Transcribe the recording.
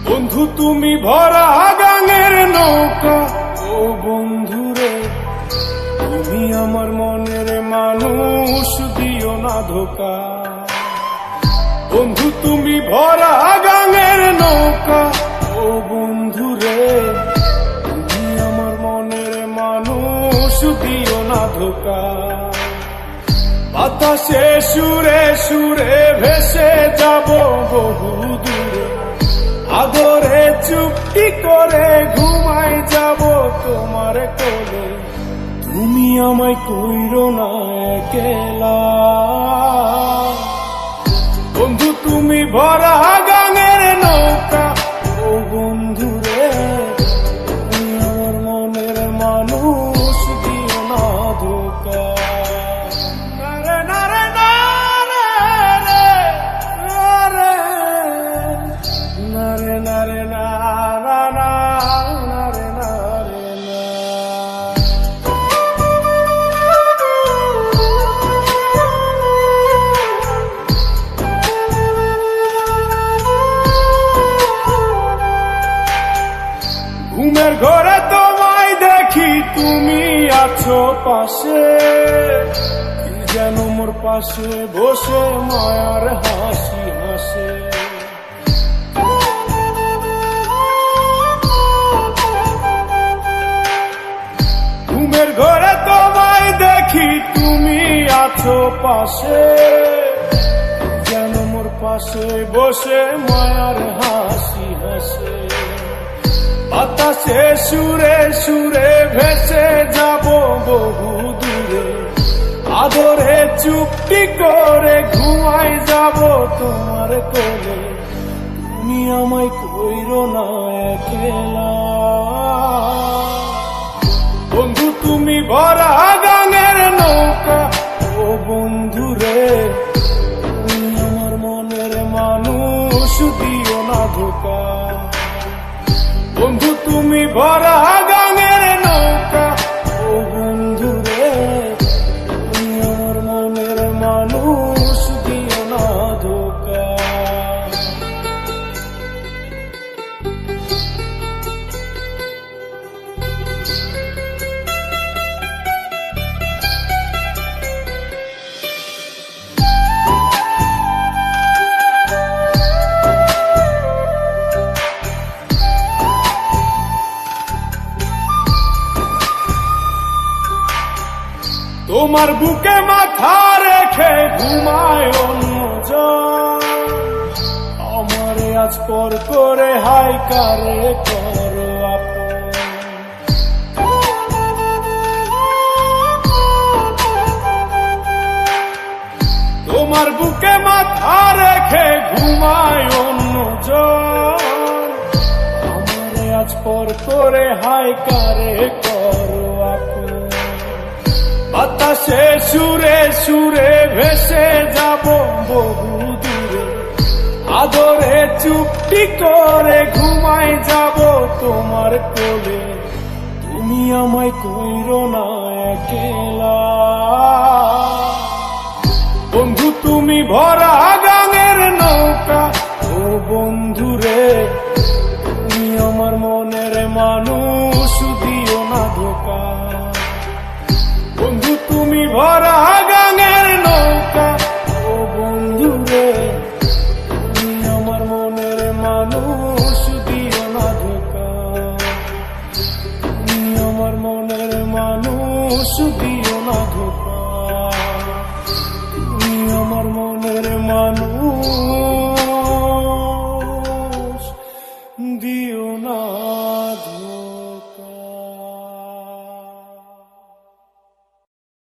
বন্ধু তুমি ভরা গাঙের নৌকা, ও বন্ধুরে তুমি আমার মনের মানুষ, দিও না ধোকা। বন্ধু তুমি ভরা গাঙের নৌকা, ও বন্ধুরে তুমি আমার মনের মানুষ, দিও না ধোকা। বাতাসে সুরে সুরে ভেসে যাব বহু দূরে, আদরে চুপটি করে ঘুমাই যাব তোমার কোলে। তুমি আমায় কইরো না একলা, বন্ধু তুমি ভরা গাঙের নৌকা, ও বন্ধুরে তুমি আমার মনের মানুষ, দিও না ধোকা। ঘুমের ঘরে তোমায় দেখি তুমি আছো পাশে, কি যেন মোর পাশে বসে মায়ার হাসি হাসে। ঘুমের ঘরে তোমায় দেখি তুমি আছো পাশে, যেন মোর পাশে বসে মায়ার হাসি হাসে। বাতাসে সুরে সুরে ভেসে যাব বহু দূরে, আদরে চুপটি করে ঘুমাই যাব তোমার কোলে। তুমি আমায় কইরো না একলা, বন্ধু তুমি ভরা গাঙের নৌকা, ও বন্ধুরে তুমি আমার মনের মানুষ, দিও না ধোকা। বন্ধু তুমি ভরা গাঙের নৌকা, ও বন্ধুরে তুমি আমার মনের মানুষ, দিও না ধোকা। তোমার বুকে মাথা রেখে ঘুমায় অন্যজন, আমারে আজ পর করে হাই কারে করো আপন। তোমার বুকে মাথা রেখে ঘুমায় অন্যজন, আমারে আজ পর করে হাই কারে করো আপন। বাতাসে সুরে সুরে ভেসে যাব বহু দূরে, আদরে চুপটি করে ঘুমাই যাব তোমার কোলে। তুমি আমায় কইরো না একলা, বন্ধু তুমি ভরা গাঙের নৌকা, ও বন্ধুরে তুমি আমার মনের মানুষ, দিও না ধোকা। বন্ধু তুমি ভরা